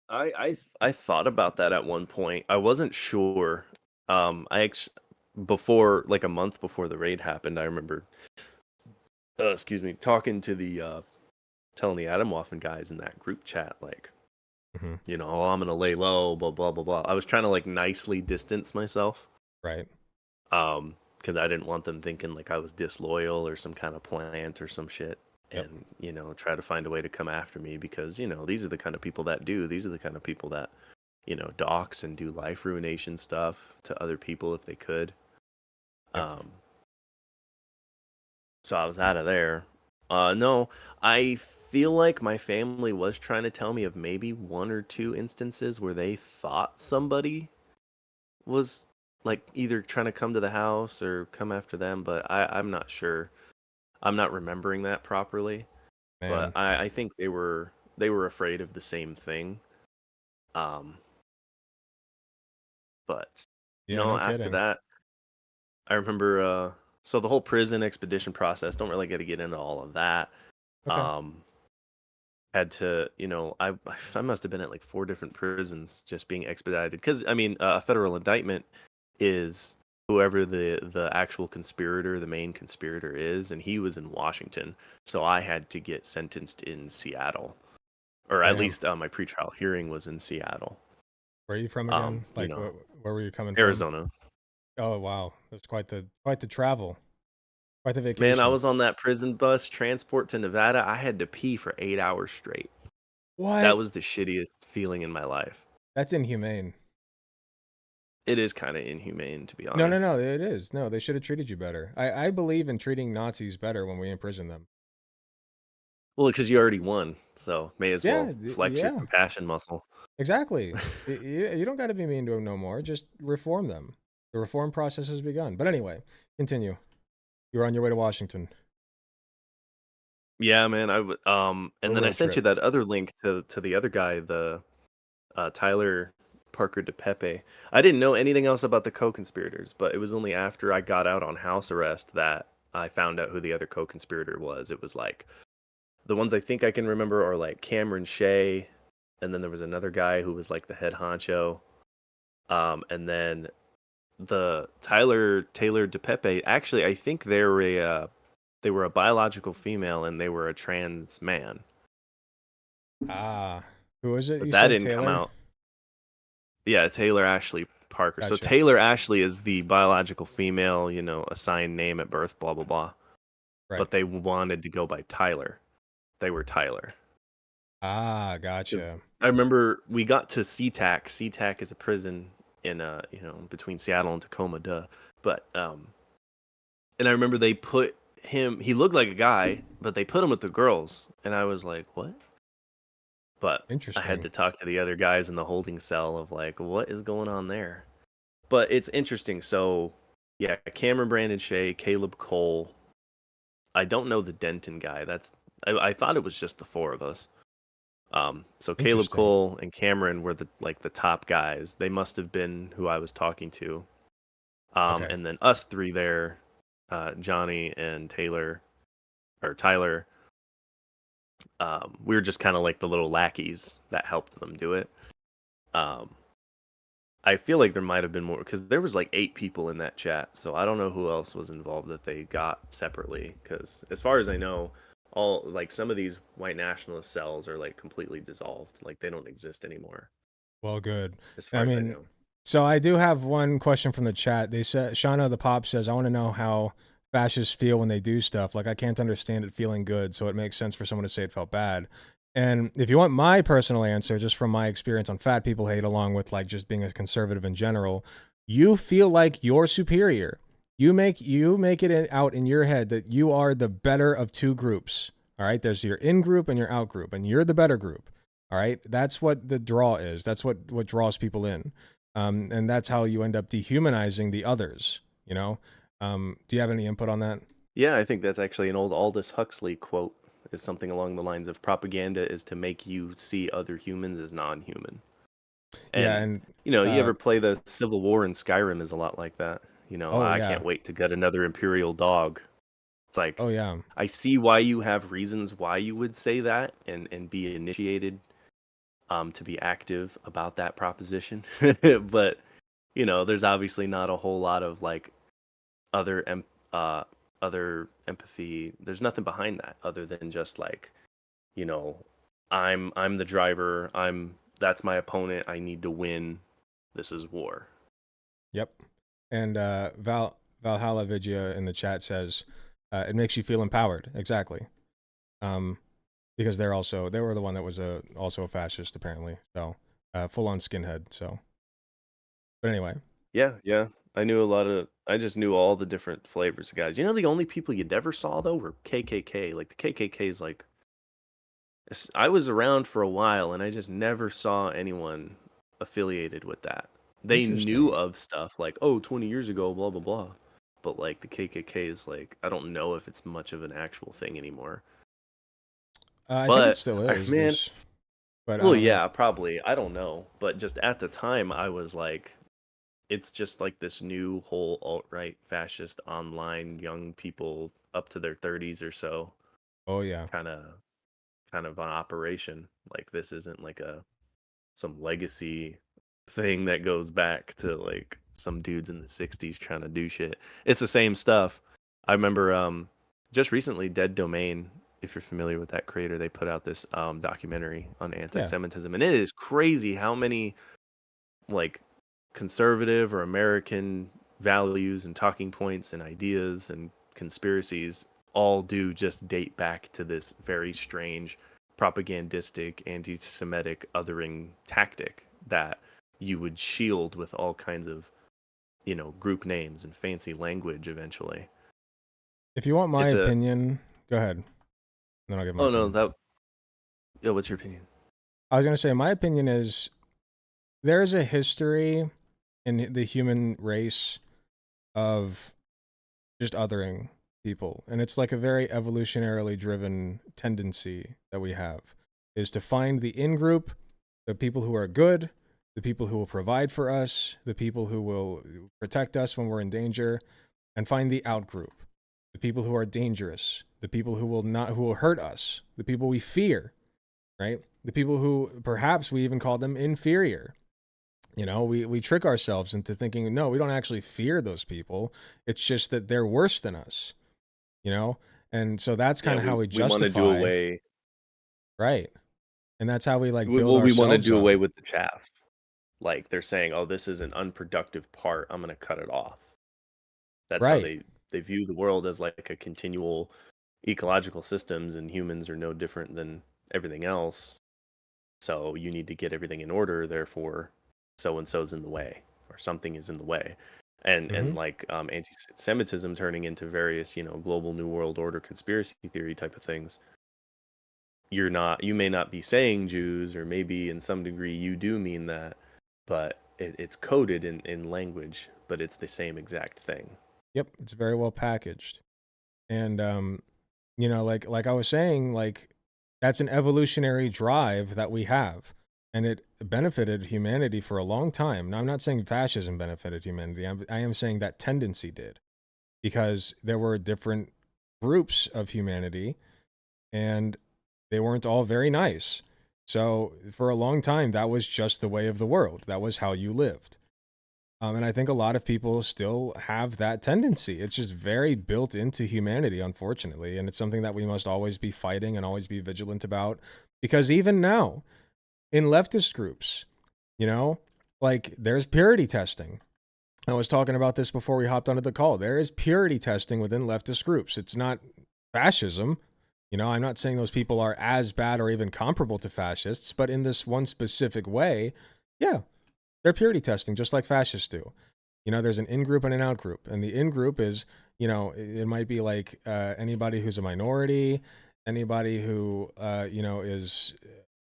I thought about that at one point. I wasn't sure. I actually before like a month before the raid happened, I remember excuse me, talking to the telling the Atomwaffen guys in that group chat like, Hmm. oh, I'm gonna lay low, blah blah blah blah. I was trying to like nicely distance myself, Right. because I didn't want them thinking like I was disloyal or some kind of plant or some shit, Yep. and try to find a way to come after me because these are the kind of people that do. These are the kind of people that dox and do life ruination stuff to other people if they could. Yep. Um, so I was out of there. No, I feel like my family was trying to tell me of maybe one or two instances where they thought somebody was like either trying to come to the house or come after them, but I'm not sure. I'm not remembering that properly. But Man. I think they were afraid of the same thing. Um, but Yeah. No after kidding. that, I remember so the whole prison expedition process, don't really get to get into all of that. Okay. Um had to, I must have been at like four different prisons just being expedited cuz I mean, a federal indictment is whoever the actual conspirator, the main conspirator is, and he was in Washington. So I had to get sentenced in Seattle, or at Damn. least my pretrial hearing was in Seattle. Where are you from again? You Like, know, where were you coming from? Arizona. Oh wow, that's quite the travel, quite the Man, I vacation. was on that prison bus transport to Nevada. I had to pee for 8 hours straight. That What? was the shittiest feeling in my life. That's inhumane. It is kind of inhumane, to be No, no, honest. no. It is. No, they should have treated you better. I believe in treating Nazis better when we imprison them. Well, because you already won, so may as Yeah, well flex your yeah, compassion muscle. exactly. You don't got to be mean to them no more. Just reform them. The reform process has begun. But anyway, continue. You're on your way to Washington. Yeah, man. I would. A And then I road sent you trip. that other link to the other guy, the Tyler Parker DePepe. I didn't know anything else about the co-conspirators, but it was only after I got out on house arrest that I found out who the other co-conspirator was. It was like the ones I think I can remember are like Cameron Shea, and then there was another guy who was like the head honcho. And then the Tyler Taylor DePepe. Actually, I think they were a biological female and they were a trans man, Ah, who was it? but You that said didn't come Taylor. out. Yeah, Taylor Ashley Parker. So Gotcha. Taylor Ashley is the biological female, assigned name at birth, blah blah blah. Right. But they wanted to go by Tyler. They were Tyler. Ah, Because gotcha. I remember we got to SeaTac. SeaTac is a prison in between Seattle and Tacoma, duh. But and I remember they put him. He looked like a guy, but they put him with the girls, and I was like, what? But I had Interesting. to talk to the other guys in the holding cell of like, what is going on there? But it's interesting. So yeah, Cameron Brandon Shea, Caleb Cole. I don't know the Denton guy. I thought it was just the four of us. So Caleb Interesting. Cole and Cameron were the top guys. They must have been who I was talking to. Okay. And then us three there, Johnny and Taylor or Tyler, we were just kind of like the little lackeys that helped them do it. Um, I feel like there might have been more because there was like 8 people in that chat, so I don't know who else was involved that they got separately. Because as far as I know, all like some of these white nationalist cells are like completely dissolved, like they don't exist anymore. Well, good. As far I as I mean, know. so I do have one question from the chat. They said Shauna the Pop says, "I want to know how fascists feel when they do stuff. Like I can't understand it feeling good, so it makes sense for someone to say it felt bad." And if you want my personal answer, just from my experience on fat people hate, along with like just being a conservative in general, you feel like you're superior. You make it out in your head that you are the better of two groups. All right, there's your in group and your out group, and you're the better group. All right, that's what the draw is. That's what draws people in, and that's how you end up dehumanizing the others. You know, do you have any input on that? Yeah, I think that's actually an old Aldous Huxley quote. Is something along the lines of propaganda is to make you see other humans as non-human. Yeah, And and you uh, ever play the Civil War in Skyrim is a lot like that. oh I yeah, can't wait to get another Imperial dog. It's like oh yeah, I see why you have reasons why you would say that and be initiated to be active about that proposition. But there's obviously not a whole lot of like other uh other empathy. There's nothing behind that other than just like, you know, I'm the driver. That's my opponent. I need to win. This is war. Yep. And Valhalla Vidya in the chat says it makes you feel empowered. Exactly. Um, because they were the one that was also a fascist apparently. So full on skinhead. So, but anyway, Yeah, yeah. I just knew all the different flavors of guys. The only people you never saw though were KKK. Like the KKK is like I was around for a while and I just never saw anyone affiliated with that. They knew interesting. of stuff like, oh, 20 years ago, blah, blah, blah. But like the KKK is like, I don't know if it's much of an actual thing anymore. I think it But, still is. man, But I well, don't know. yeah, probably. I don't know. But just at the time, I was like, it's just like this new whole alt-right fascist online young people up to their 30s or so Oh yeah. kind of an operation. Like this isn't like some legacy thing that goes back to like some dudes in the 60s trying to do shit. It's the same stuff. I remember just recently Dead Domain, if you're familiar with that creator, they put out this documentary on Yeah. anti-Semitism, and it is crazy how many like conservative or American values and talking points and ideas and conspiracies all do just date back to this very strange propagandistic anti-Semitic othering tactic that you would shield with all kinds of group names and fancy language eventually. If you want my It's a opinion, go ahead. Then I'll give my oh no opinion. that yeah, what's your opinion? I was gonna say my opinion is there is a history in the human race of just othering people, and it's like a very evolutionarily driven tendency that we have is to find the in group, the people who are good, the people who will provide for us, the people who will protect us when we're in danger, and find the out group, the people who are dangerous, the people who will hurt us, the people we fear, right? The people who perhaps we even call them inferior. We trick ourselves into thinking, no, we don't actually fear those people. It's just that they're worse than us, you know? And so that's Yeah, kind of how we we want to do justify, away right? And that's how we like we, build well we want to ourselves do up. away with the chaff. Like they're saying, oh, this is an unproductive part, I'm going to cut it off. That's how Right. they view the world, as like a continual ecological systems, and humans are no different than everything else. So you need to get everything in order, therefore so and so's in the way, or something is in the way. And Mhm. like anti-Semitism turning into various, global new world order conspiracy theory type of things. You may not be saying Jews, or maybe in some degree you do mean that, but it's coded in language, but it's the same exact thing. Yep, it's very well packaged. And like I was saying, like that's an evolutionary drive that we have, and it benefited humanity for a long time. Now I'm not saying fascism benefited humanity. I am saying that tendency did, because there were different groups of humanity and they weren't all very nice. So for a long time that was just the way of the world. That was how you lived. And I think a lot of people still have that tendency. It's just very built into humanity, unfortunately. And it's something that we must always be fighting and always be vigilant about. Because even now, in leftist groups, you know, like there's purity testing. I was talking about this before we hopped onto the call. There is purity testing within leftist groups. It's not fascism. I'm not saying those people are as bad or even comparable to fascists, but in this one specific way, yeah, they're purity testing just like fascists do. There's an in group and an out group. And the in group is, it might be like anybody who's a minority, anybody who, is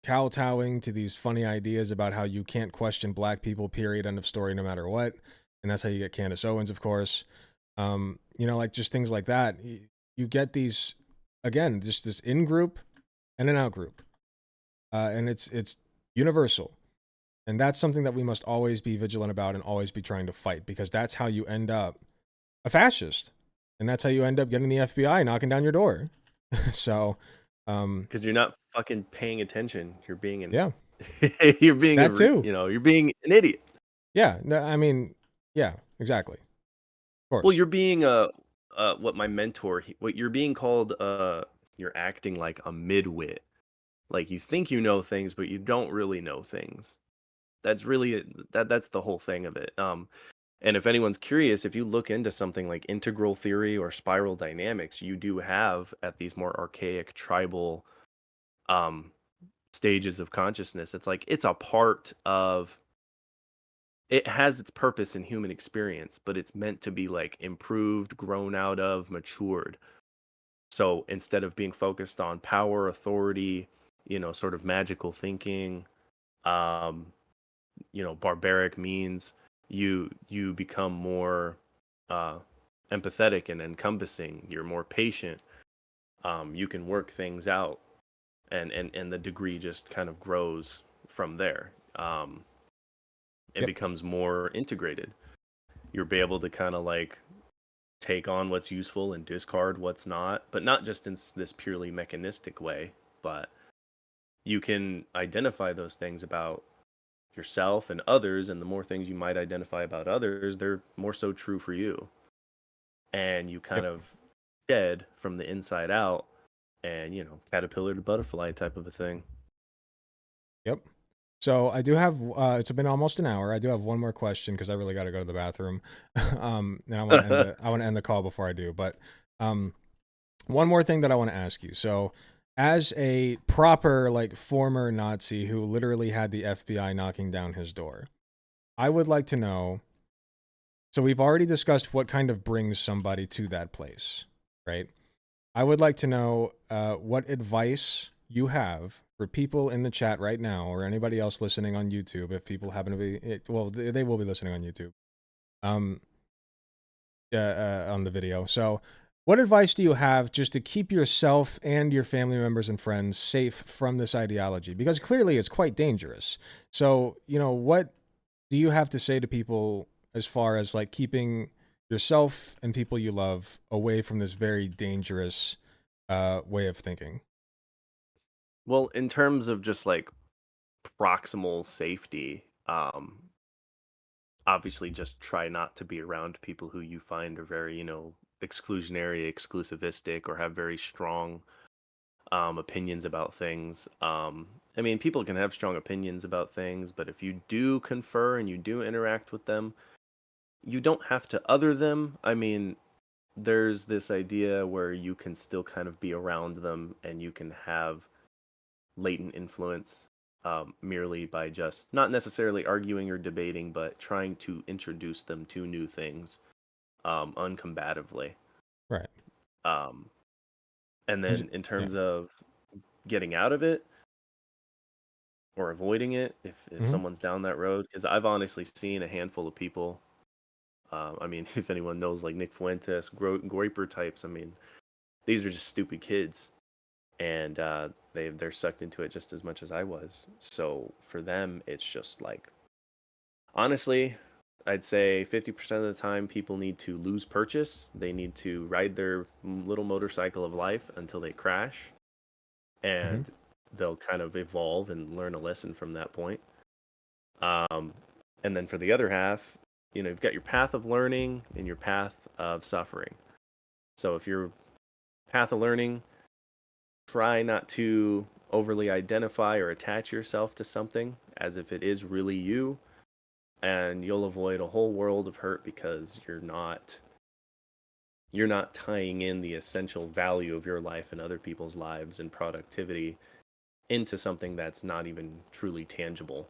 kowtowing to these funny ideas about how you can't question black people, period, end of story, no matter what. And that's how you get Candace Owens, of course. Like just things like that. You get these, again, just this in group and an out group. And it's universal. And that's something that we must always be vigilant about and always be trying to fight, because that's how you end up a fascist. And that's how you end up getting the FBI knocking down your door. So, Because you're not fucking paying attention. You're being an yeah. You're being That too. you're being an idiot. Yeah, no, I mean, yeah, exactly. Of Well, course. you're being what my mentor, what you're being called, you're acting like a midwit. Like you think you know things, but you don't really know things. That's really that's the whole thing of it. And if anyone's curious, if you look into something like integral theory or spiral dynamics, you do have at these more archaic tribal um stages of consciousness. It's like it's a part of it has its purpose in human experience, but it's meant to be like improved, grown out of, matured. So instead of being focused on power, authority, sort of magical thinking, um, barbaric means, you become more uh, empathetic and encompassing. You're more patient. You can work things out, and the degree just kind of grows from there. And Yep. becomes more integrated. You'll be able to kind of like take on what's useful and discard what's not, but not just in this purely mechanistic way, but you can identify those things about yourself and others, and the more things you might identify about others, they're more so true for you. And you kind Yep. of shed from the inside out and, caterpillar to butterfly type of a thing. Yep. So I do have. It's been almost an hour. I do have one more question because I really got to go to the bathroom, and I want to end the. I want to end the call before I do. But um, one more thing that I want to ask you. So, as a proper like former Nazi who literally had the FBI knocking down his door, I would like to know. So we've already discussed what kind of brings somebody to that place, right? I would like to know what advice you have for people in the chat right now, or anybody else listening on YouTube. If people happen to be, well, they will be listening on YouTube, um, on the video. So, what advice do you have just to keep yourself and your family members and friends safe from this ideology? Because clearly, it's quite dangerous. So, what do you have to say to people as far as like keeping yourself and people you love away from this very dangerous way of thinking? Well, in terms of just like proximal safety, obviously just try not to be around people who you find are very, exclusionary, exclusivistic, or have very strong opinions about things. I mean, people can have strong opinions about things, but if you do confer and you do interact with them, you don't have to other them. I mean, there's this idea where you can still kind of be around them and you can have latent influence, merely by just not necessarily arguing or debating, but trying to introduce them to new things, uncombatively. Right. Um, and And then in yeah. terms of getting out of it or avoiding it, if Hmm. someone's down that road, because I've honestly seen a handful of people. I mean, if anyone knows like Nick Fuentes, Groiper types, I mean, these are just stupid kids, and they're sucked into it just as much as I was. So for them, it's just like honestly, I'd say 50% of the time people need to lose purchase. They need to ride their little motorcycle of life until they crash, Hmm. and they'll kind of evolve and learn a lesson from that point. Um, and then for the other half, you've got your path of learning and your path of suffering. So if your path of learning, try not to overly identify or attach yourself to something as if it is really you, and you'll avoid a whole world of hurt because you're not tying in the essential value of your life and other people's lives and productivity into something that's not even truly tangible,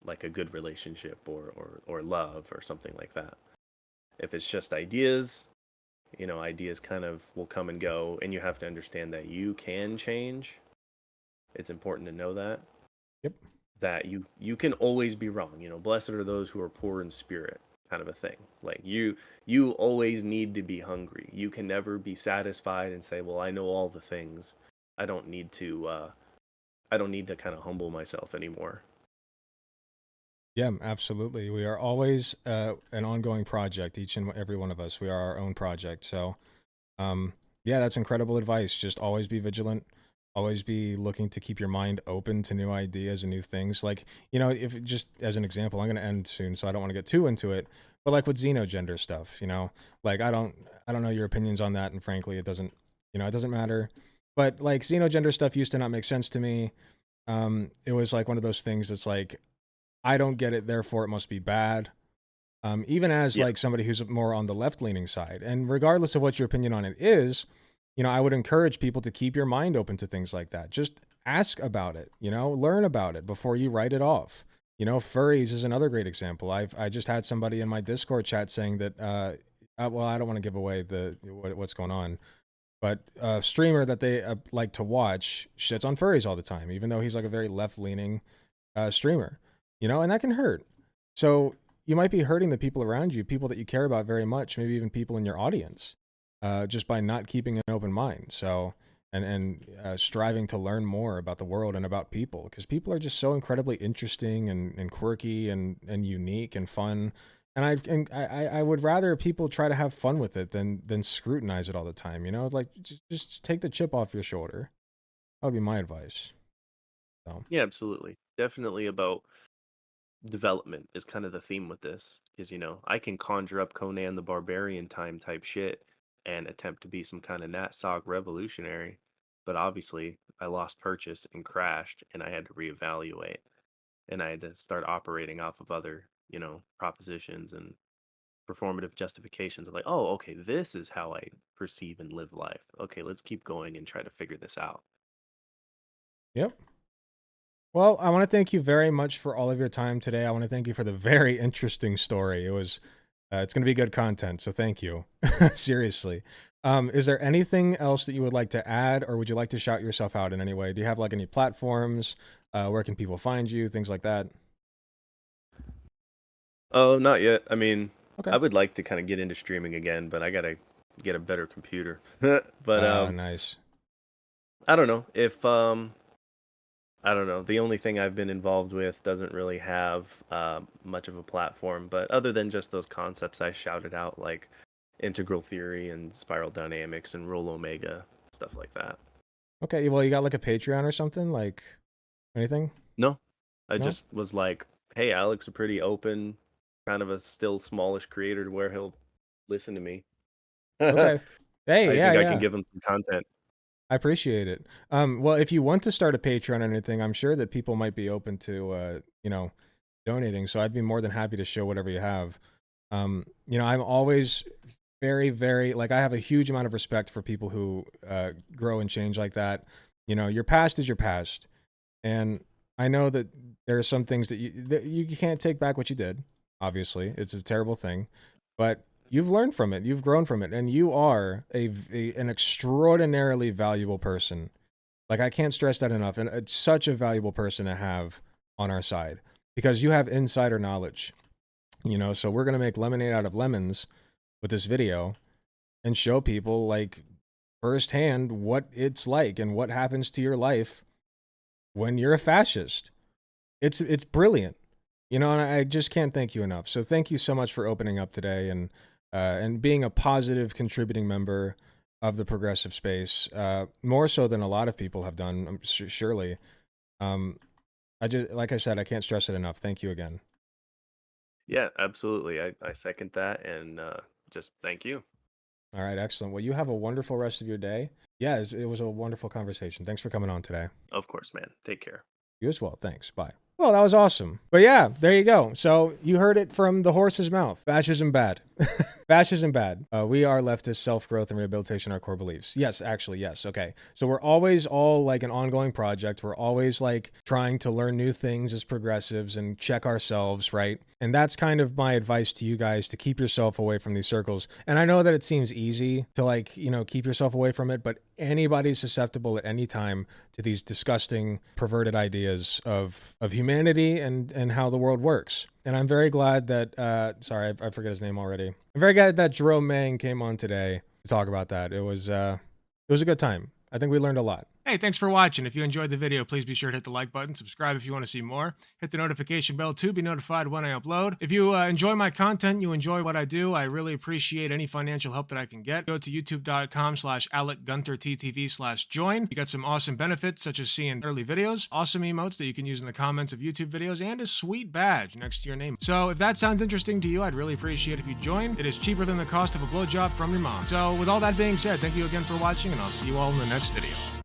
like a good relationship or love or something like that. If it's just ideas, ideas kind of will come and go, and you have to understand that you can change. It's important to know Yep. that you can always be wrong. Blessed are those who are poor in spirit, kind of a thing. Like you always need to be hungry. You can never be satisfied and say, well, I know all the things. I don't need to kind of humble myself anymore. Yeah, absolutely. We are always an ongoing project, each and every one of us. We are our own project. So, yeah, that's incredible advice. Just always be vigilant, always be looking to keep your mind open to new ideas and new things. Like, you know, if just as an example, I'm going to end soon, so I don't want to get too into it. But like with xenogender stuff, you know, like I don't know your opinions on that, and frankly, it doesn't, you know, it doesn't matter. But like xenogender stuff used to not make sense to me. It was like one of those things that's like, I don't get it, therefore it must be bad. Even as Yeah. like somebody who's more on the left leaning side, and regardless of what your opinion on it is, you know, I would encourage people to keep your mind open to things like that. Just ask about it, you know, learn about it before you write it off. You know, furries is another great example. I just had somebody in my Discord chat saying that well, I don't want to give away what's going on, but a streamer that they like to watch shits on furries all the time, even though he's like a very left leaning streamer, you know, and that can hurt. So you might be hurting the people around you, people that you care about very much, maybe even people in your audience, just by not keeping an open mind. So, and striving to learn more about the world and about people, because people are just so incredibly interesting and quirky and unique and fun. And I would rather people try to have fun with it than scrutinize it all the time. You know, like just take the chip off your shoulder. That would be my advice. So Yeah, absolutely. Definitely about development is kind of the theme with this. Because, you know, I can conjure up Conan the Barbarian time type shit and attempt to be some kind of Nat Sog revolutionary. But obviously, I lost purchase and crashed, and I had to reevaluate. And I had to start operating off of other, you know, propositions and performative justifications of like, oh, okay, this is how I perceive and live life. Okay, let's keep going and try to figure this out. yep. Well, I want to thank you very much for all of your time today. I want to thank you for the very interesting story. It's going to be good content, so thank you. Seriously. Is there anything else that you would like to add, or would you like to shout yourself out in any way? Do you have like any platforms? Where can people find you? Things like that. Oh, not yet. I mean, Okay. I would like to kind of get into streaming again, but I gotta get a better computer. But Nice. I don't know if I don't know. The only thing I've been involved with doesn't really have much of a platform, but other than just those concepts I shouted out, like integral theory and spiral dynamics and rule omega, stuff like that. Okay. Well, you got like a Patreon or something? Like anything? No, I No? just was like, hey, Alec's a pretty open, kind of a still smallish creator to where he'll listen to me. Okay. Hey, I yeah, think I can yeah. give him some content. I appreciate it. Well, if you want to start a Patreon or anything, I'm sure that people might be open to, you know, donating. So I'd be more than happy to show whatever you have. You know, I'm always very, very like I have a huge amount of respect for people who grow and change like that. You know, your past is your past, and I know that there are some things that you can't take back what you did. Obviously, it's a terrible thing, but you've learned from it, you've grown from it, and you are an extraordinarily valuable person. Like I can't stress that enough, and it's such a valuable person to have on our side because you have insider knowledge. You know, so we're gonna make lemonade out of lemons with this video and show people like firsthand what it's like and what happens to your life when you're a fascist. It's brilliant, you know, and I just can't thank you enough. So thank you so much for opening up today and being a positive contributing member of the progressive space, more so than a lot of people have done, surely. Um, I just, like I said, I can't stress it enough. Thank you again. Yeah, absolutely. I second that and just thank you. All right, excellent. Well, you have a wonderful rest of your day. Yeah, it was a wonderful conversation. Thanks for coming on today. Of course, man. Take care. You as well. Thanks. Bye. Well, that was awesome. But yeah, there you go. So you heard it from the horse's mouth. Fascism bad. Fascism bad. We are leftist, self-growth, and rehabilitation, our core beliefs. Yes, actually, yes. Okay. So we're always all like an ongoing project. We're always like trying to learn new things as progressives and check ourselves, right? And that's kind of my advice to you guys, to keep yourself away from these circles. And I know that it seems easy to like, you know, keep yourself away from it, but anybody's susceptible at any time to these disgusting, perverted ideas of humanity and how the world works. And I'm very glad that, sorry, I forget his name already. I'm very glad that Jerome Mang came on today to talk about that. It was a good time. I think we learned a lot. Hey, thanks for watching. If you enjoyed the video, please be sure to hit the like button, subscribe if you want to see more, hit the notification bell to be notified when I upload. If you enjoy my content, you enjoy what I do, I really appreciate any financial help that I can get. Go to youtube.com/AlecGunterTTV/join. You got some awesome benefits, such as seeing early videos, awesome emotes that you can use in the comments of YouTube videos, and a sweet badge next to your name. So if that sounds interesting to you, I'd really appreciate if you join. It is cheaper than the cost of a blowjob from your mom. So with all that being said, thank you again for watching, and I'll see you all in the next video.